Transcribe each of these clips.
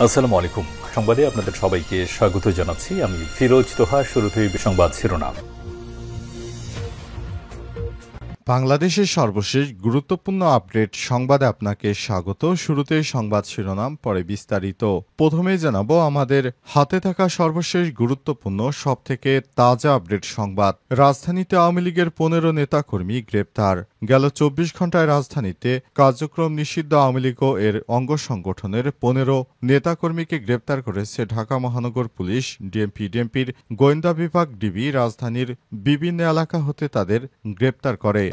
আসসালামু আলাইকুম। সংবাদে আপনাদের সবাইকে স্বাগত জানাচ্ছি। আমি ফিরোজ তোহা। শুরুতেই সংবাদ শিরোনাম। বাংলাদেশের সর্বশেষ গুরুত্বপূর্ণ আপডেট সংবাদে আপনাকে স্বাগত। শুরুতেই সংবাদ শিরোনাম, পরে বিস্তারিত। প্রথমেই জানাবো আমাদের হাতে থাকা সর্বশেষ গুরুত্বপূর্ণ সবথেকে তাজা আপডেট সংবাদ। রাজধানীতে আওয়ামী লীগের 15 নেতাকর্মী গ্রেপ্তার। গেল 24 ঘণ্টায় রাজধানীতে কার্যক্রম নিষিদ্ধ আওয়ামী লীগ ও এর অঙ্গ সংগঠনের 15 নেতাকর্মীকে গ্রেপ্তার করেছে ঢাকা মহানগর পুলিশ। ডিএমপির গোয়েন্দা বিভাগ ডিবি রাজধানীর বিভিন্ন এলাকা হতে তাদের গ্রেপ্তার করে।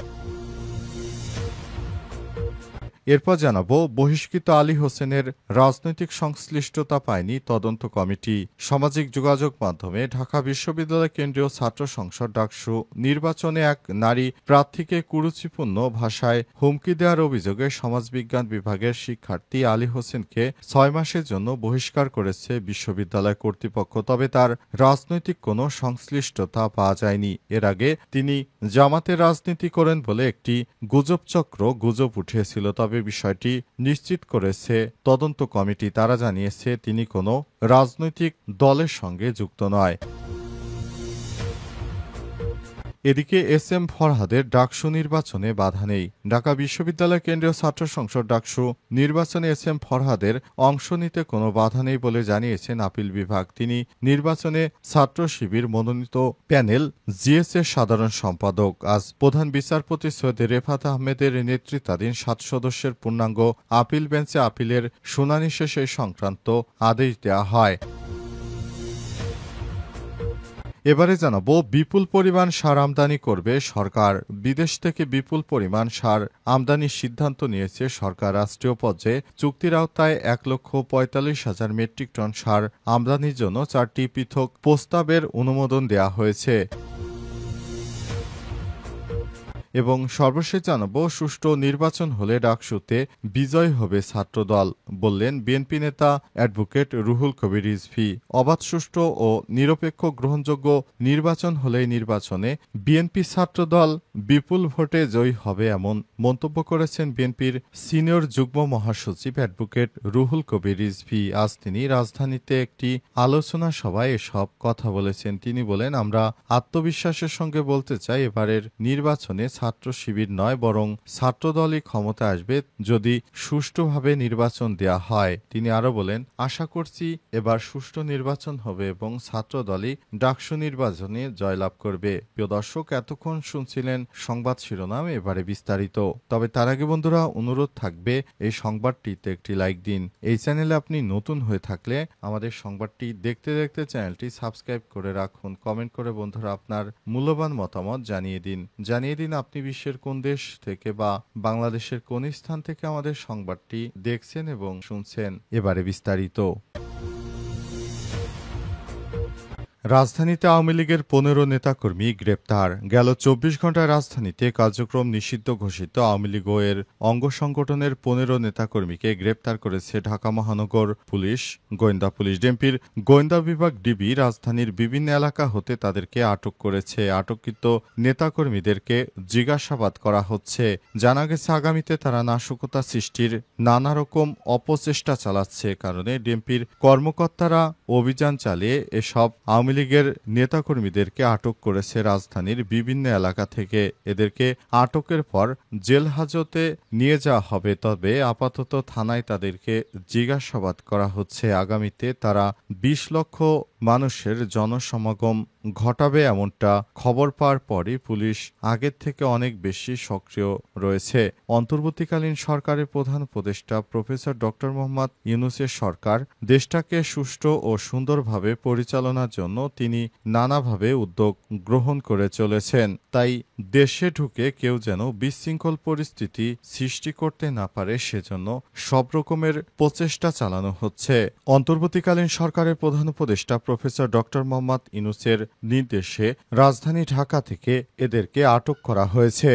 এরপর জানাবো বহিষ্কৃত আলী হোসেনের রাজনৈতিক সংশ্লিষ্টতা পায়নি তদন্ত কমিটি। সামাজিক যোগাযোগ মাধ্যমে ঢাকা বিশ্ববিদ্যালয় কেন্দ্রীয় ছাত্র সংসদ ডাকসু নির্বাচনে এক নারী প্রার্থীকে কুরুচিপূর্ণ ভাষায় হুমকি দেওয়ার অভিযোগে সমাজবিজ্ঞান বিভাগের শিক্ষার্থী আলী হোসেনকে 6 মাসের জন্য বহিষ্কার করেছে বিশ্ববিদ্যালয় কর্তৃপক্ষ। তবে তার রাজনৈতিক কোনো সংশ্লিষ্টতা পাওয়া যায়নি। এর আগে তিনি জামাতের রাজনীতি করেন বলে একটি গুজব উঠিয়েছিল। তবে বিষয়টি নিশ্চিত করেছে তদন্ত কমিটি। তারা জানিয়েছে তিনি কোনো রাজনৈতিক দলের সঙ্গে যুক্ত নয়। এদিকে এস এম ফরহাদের ডাকসু নির্বাচনে বাধা নেই। ঢাকা বিশ্ববিদ্যালয় কেন্দ্রীয় ছাত্র সংসদ ডাকসু নির্বাচনে এস এম ফরহাদের অংশ নিতে কোনো বাধা নেই বলে জানিয়েছেন আপিল বিভাগ। তিনি নির্বাচনে ছাত্র শিবির মনোনীত প্যানেল জিএস এর সাধারণ সম্পাদক। আজ প্রধান বিচারপতি সৈয়দ রেফাত আহমেদের নেতৃত্বাধীন 7 সদস্যের পূর্ণাঙ্গ আপিল বেঞ্চে আপিলের শুনানি শেষে সংক্রান্ত আদেশ দেওয়া হয়। এবারে জানাবো বিপুল পরিমাণ সার আমদানি করবে সরকার। বিদেশ থেকে বিপুল পরিমাণ সার আমদানির সিদ্ধান্ত নিয়েছে সরকার। রাষ্ট্রীয় পর্যায়ে চুক্তির আওতায় 1,45,000 মেট্রিক টন সার আমদানির জন্য 4টি পৃথক প্রস্তাবের অনুমোদন দেওয়া হয়েছে। এবং সর্বশেষ জানাবো সুষ্ঠু নির্বাচন হলে ডাকসুতে বিজয় হবে ছাত্রদল, বললেন বিএনপি নেতা অ্যাডভোকেট রুহুল কবির রিজভী। অবাধ, সুষ্ঠু ও নিরপেক্ষ গ্রহণযোগ্য নির্বাচন হলেই নির্বাচনে বিএনপি ছাত্রদল বিপুল ভোটে জয়ী হবে, এমন মন্তব্য করেছেন বিএনপির সিনিয়র যুগ্ম মহাসচিব অ্যাডভোকেট রুহুল কবির রিজভী। আজ তিনি রাজধানীতে একটি আলোচনা সভায় এসব কথা বলেছেন। তিনি বলেন, আমরা আত্মবিশ্বাসের সঙ্গে বলতে চাই, এবারের নির্বাচনে ছাত্র শিবির নয় বরং ছাত্রদলই ক্ষমতা আসবে যদি সুষ্ঠুভাবে নির্বাচন দেয়া হয়। তিনি আরো বলেন, আশা করছি এবার সুষ্ঠু নির্বাচন হবে এবং ছাত্রদলই ডাকসু নির্বাচনে জয়লাভ করবে। প্রিয় দর্শক, এতক্ষণ শুনছিলেন সংবাদ শিরোনাম, এবারে বিস্তারিত। তবে তার আগে বন্ধুরা অনুরোধ থাকবে এই সংবাদটিতে একটি লাইক দিন। এই চ্যানেলে আপনি নতুন হয়ে থাকলে আমাদের সংবাদটি দেখতে দেখতে চ্যানেলটি সাবস্ক্রাইব করে রাখুন। কমেন্ট করে বন্ধুরা আপনার মূল্যবান মতামত জানিয়ে দিন আপনি বিশ্বের কোন দেশ থেকে বা বাংলাদেশের কোন স্থান থেকে আমাদের সংবাদটি দেখছেন এবং শুনছেন। এবারে বিস্তারিত। রাজধানীতে আওয়ামী লীগের 15 নেতাকর্মী গ্রেপ্তার। গেল 24 ঘণ্টায় রাজধানীতে কার্যক্রম নিষিদ্ধ ঘোষিত আওয়ামী লীগ এর অঙ্গ সংগঠনের 15 নেতাকর্মীকে গ্রেপ্তার করেছে ঢাকা মহানগর পুলিশ। গোয়েন্দা পুলিশ ডিএমপির গোয়েন্দা বিভাগ ডিবি রাজধানীর বিভিন্ন এলাকা হতে তাদেরকে আটক করেছে। আটককৃত নেতাকর্মীদেরকে জিজ্ঞাসাবাদ করা হচ্ছে। জানা গেছে আগামীতে তারা নাশকতা সৃষ্টির নানা রকম অপচেষ্টা চালাচ্ছে, কারণে ডিএমপির কর্মকর্তারা অভিযান চালিয়ে এসব আওয়ামী লীগের নেতাকর্মীদেরকে আটক করেছে রাজধানীর বিভিন্ন এলাকা থেকে। এদেরকে আটকের পর জেল হাজতে নিয়ে যাওয়া হবে, তবে আপাতত থানায় তাদেরকে জিজ্ঞাসাবাদ করা হচ্ছে। আগামীতে তারা 20 লক্ষ মানুষের জনসমাগম ঘটাবে এমনটা খবর পাওয়ার পরই পুলিশ আগের থেকে অনেক বেশি সক্রিয় রয়েছে। অন্তর্বর্তীকালীন সরকারের প্রধান উপদেষ্টা প্রফেসর ড. মোহাম্মদ ইউনূসের সরকার দেশটাকে সুষ্ঠু ও সুন্দরভাবে পরিচালনার জন্য তিনি নানাভাবে উদ্যোগ গ্রহণ করে চলেছেন। তাই দেশে ঢুকে কেউ যেন বিশৃঙ্খল পরিস্থিতি সৃষ্টি করতে না পারে, সেজন্য সব রকমের প্রচেষ্টা চালানো হচ্ছে। অন্তর্বর্তীকালীন সরকারের প্রধান উপদেষ্টা প্রফেসর ড. মোহাম্মদ ইউনূসের নির্দেশে রাজধানী ঢাকা থেকে এদেরকে আটক করা হয়েছে।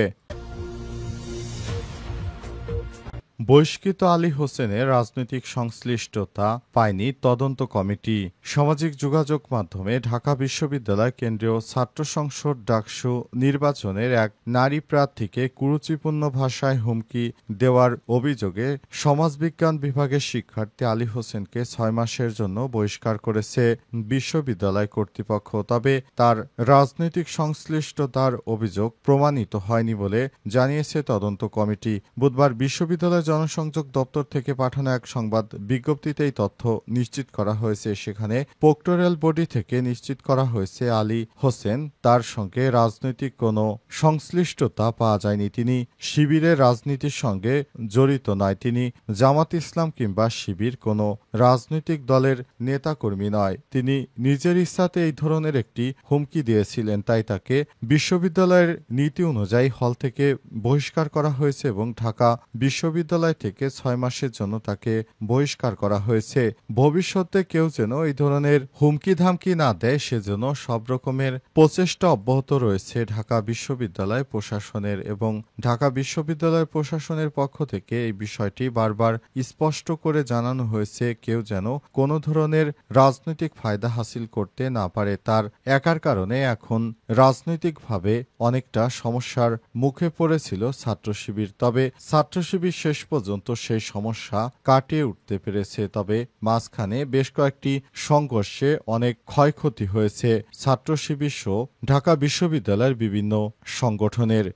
বহিষ্কৃত আলী হোসেনের রাজনৈতিক সংশ্লিষ্টতা পায়নি তদন্ত কমিটি। সামাজিক যোগাযোগ মাধ্যমে ঢাকা বিশ্ববিদ্যালয় কেন্দ্রীয় ছাত্র সংসদ ডাকসু নির্বাচনের এক নারী প্রার্থীকে কুরুচিপূর্ণ ভাষায় হুমকি দেওয়ার অভিযোগে সমাজবিজ্ঞান বিভাগের শিক্ষার্থী আলী হোসেনকে ৬ মাসের জন্য বহিষ্কার করেছে বিশ্ববিদ্যালয় কর্তৃপক্ষ। তবে তার রাজনৈতিক সংশ্লিষ্টতার অভিযোগ প্রমাণিত হয়নি বলে জানিয়েছে তদন্ত কমিটি। বুধবার বিশ্ববিদ্যালয় জনসংযোগ দপ্তর থেকে পাঠানো এক সংবাদ বিজ্ঞপ্তিতে এই তথ্য নিশ্চিত করা হয়েছে। সেখানে প্রক্টরিয়াল বডি থেকে নিশ্চিত করা হয়েছে আলী হোসেন তার সঙ্গে রাজনৈতিক কোনো সংশ্লিষ্টতা পাওয়া যায়নি। তিনি শিবিরের রাজনীতির সঙ্গে জড়িত নয়। তিনি জামাত ইসলাম কিংবা শিবির কোনো রাজনৈতিক দলের নেতাকর্মী নয়। তিনি নিজের ইচ্ছাতে এই ধরনের একটি হুমকি দিয়েছিলেন, তাই তাকে বিশ্ববিদ্যালয়ের নীতি অনুযায়ী হল থেকে বহিষ্কার করা হয়েছে এবং ঢাকা বিশ্ববিদ্যালয় থেকে ৬ মাসের জন্য তাকে বহিষ্কার করা হয়েছে। ভবিষ্যতে কেউ যেন এই ধরনের হুমকি ধামকি না দেয় সেজন্য সব রকমের প্রচেষ্টা অব্যাহত রয়েছে ঢাকা বিশ্ববিদ্যালয় প্রশাসনের, এবং ঢাকা বিশ্ববিদ্যালয় প্রশাসনের পক্ষ থেকে এই বিষয়টি বারবার স্পষ্ট করে জানানো হয়েছে কেউ যেন কোনো ধরনের রাজনৈতিক ফায়দা হাসিল করতে না পারে। তার একার কারণে এখন রাজনৈতিকভাবে অনেকটা সমস্যার মুখে পড়েছিল ছাত্র শিবির। তবে ছাত্র শিবির শেষ পর্যন্ত সেই সমস্যা কাটিয়ে উঠতে পেরেছে। তবে মাঝখানে বেশ কয়েকটি সংঘর্ষে অনেক ক্ষয়ক্ষতি হয়েছে ছাত্র শিবির সহ ঢাকা বিশ্ববিদ্যালয়ের বিভিন্ন সংগঠনের।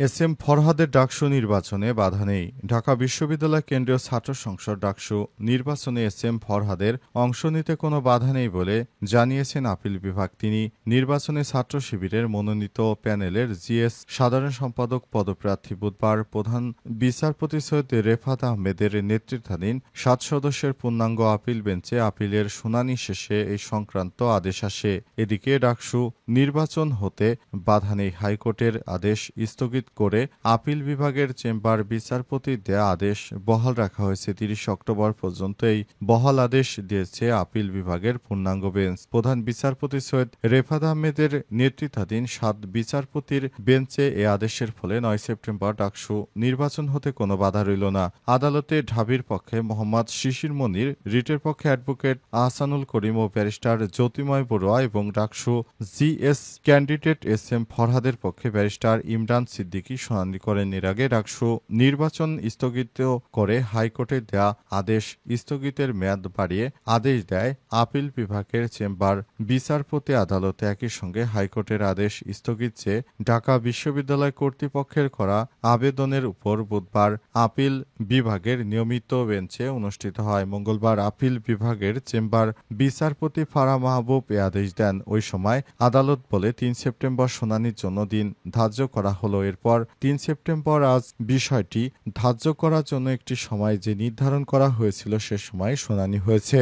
এস এম ফরহাদের ডাকসু নির্বাচনে বাধা নেই। ঢাকা বিশ্ববিদ্যালয় কেন্দ্রীয় ছাত্র সংসদ ডাকসু নির্বাচনে এস এম ফরহাদের অংশ নিতে কোনো বাধা নেই বলে জানিয়েছেন আপিল বিভাগ। তিনি নির্বাচনে ছাত্র শিবিরের মনোনীত প্যানেলের জিএস সাধারণ সম্পাদক পদপ্রার্থী। বুধবার প্রধান বিচারপতি সৈয়দ রেফাত আহমেদের নেতৃত্বাধীন ৭ সদস্যের পূর্ণাঙ্গ আপিল বেঞ্চে আপিলের শুনানি শেষে এই সংক্রান্ত আদেশ আসে। এদিকে ডাকসু নির্বাচন হতে বাধা নেই। হাইকোর্টের আদেশ স্থগিত করে আপিল বিভাগের চেম্বার বিচারপতির দেয়া আদেশ বহাল রাখা হয়েছে। ৩০ অক্টোবর পর্যন্ত এই বহাল আদেশ দিয়েছে আপিল বিভাগের পূর্ণাঙ্গ বেঞ্চ। প্রধান বিচারপতি সৈয়দ রেফাত আহমেদের নেতৃত্বাধীন ৭ বিচারপতির বেঞ্চে এ আদেশের ফলে ৯ সেপ্টেম্বর ডাকসু নির্বাচন হতে কোনো বাধা রইল না। আদালতে ঢাবির পক্ষে মোহাম্মদ শিশির মনির, রিটের পক্ষে অ্যাডভোকেট আহসানুল করিম ও ব্যারিস্টার জ্যোতিময় বড়ুয়া এবং DUCSU GS candidate S M ফরহাদের পক্ষে ব্যারিস্টার ইমরান সিদ্দিকী শুনানি করেন। এর আগে ডাকসু নির্বাচন স্থগিত করে হাইকোর্টের দেয়া আদেশ স্থগিতের মেয়াদ বাড়িয়ে আদেশ দেয় আপিল বিভাগের চেম্বার বিচারপতি। আদালতে একই সঙ্গে হাইকোর্টের আদেশ স্থগিত চেয়ে ঢাকা বিশ্ববিদ্যালয় কর্তৃপক্ষের করা আবেদনের উপর বুধবার আপিল বিভাগের নিয়মিত বেঞ্চে অনুষ্ঠিত হয়। মঙ্গলবার আপিল বিভাগের চেম্বার বিচারপতি ফারাহ মাহবুব এ আদেশ দেন। ওই সময় আদালত বলে ৩ সেপ্টেম্বর শুনানির জন্য দিন ধার্য করা হলো। এরপর ৩ সেপ্টেম্বর আজ বিষয়টি ধার্য করার জন্য একটি সময় যে নির্ধারণ করা হয়েছিল সে সময় শুনানি হয়েছে।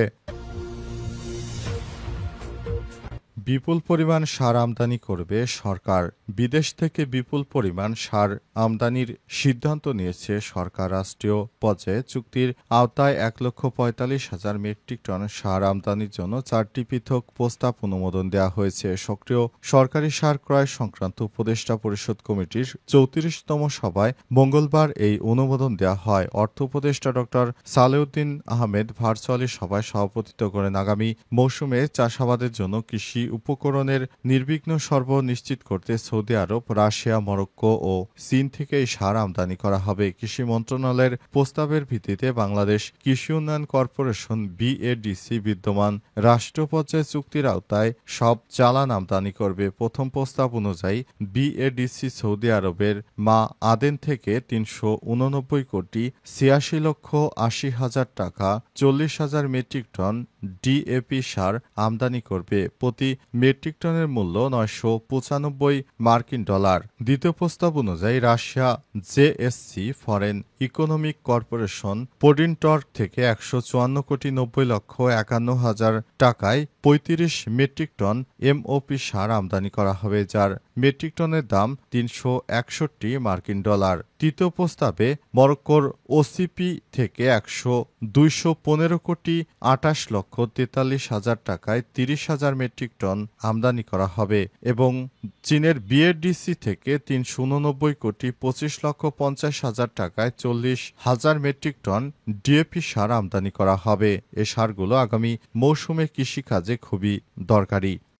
বিপুল পরিমাণ সার আমদানি করবে সরকার। বিদেশ থেকে বিপুল পরিমাণ সার আমদানির সিদ্ধান্ত নিয়েছে সরকার। রাষ্ট্রীয় পর্যায়ে চুক্তির আওতায় ১,৪৫,০০০ মেট্রিক টন সার আমদানির জন্য ৪টি পৃথক প্রস্তাব অনুমোদন দেওয়া হয়েছে। সক্রিয় সরকারি সার ক্রয় সংক্রান্ত উপদেষ্টা পরিষদ কমিটির ৩৪তম সভায় মঙ্গলবার এই অনুমোদন দেওয়া হয়। অর্থ উপদেষ্টা ড সালেউদ্দিন আহমেদ ভার্চুয়ালি সভায় সভাপতিত্ব করেন। আগামী মৌসুমে চাষাবাদের জন্য কৃষি উপকরণের নির্বিঘ্ন সরবরাহ নিশ্চিত করতে সৌদি আরব, রাশিয়া, মরক্কো ও চীন থেকে এই সার আমদানি করা হবে। কৃষি মন্ত্রণালয়ের প্রস্তাবের ভিত্তিতে বাংলাদেশ কৃষি উন্নয়ন কর্পোরেশন বিএডিসি বিদ্যমান রাষ্ট্র পর্যায়ে চুক্তির আওতায় সব চালান আমদানি করবে। প্রথম প্রস্তাব অনুযায়ী বিএডিসি সৌদি আরবের মা আদেন থেকে ৩৮৯ কোটি ৮৬,৮০,০০০ টাকা ৪০,০০০ মেট্রিক টন ডিএপি সার আমদানি করবে। প্রতি মেট্রিক টনের মূল্য $৯৯৫ দ্বিতীয় প্রস্তাব অনুযায়ী Russia JSC foreign economic corporation Podintorg থেকে ১৫৪ কোটি ৯০,৫১,০০০ টাকায় ৩৫ মেট্রিক টন এমওপি সার আমদানি করা হবে, যার মেট্রিক টনের দাম ৩৬১ মার্কিন ডলার। তৃতীয় প্রস্তাবে মরক্কোর ওসিপি থেকে ২১৫ কোটি ২৮ লক্ষ ৪৩ হাজার টাকায় ৩০,০০০ মেট্রিক টন আমদানি করা হবে এবং চীনের বিএডিসি থেকে ৩৮৯ কোটি ২৫ লক্ষ ৫০ হাজার টাকায় ৪০,০০০ মেট্রিক টন ডিএপি সার আমদানি করা হবে। এ সারগুলো আগামী মৌসুমে কৃষিকাজে খুবই দরকারি।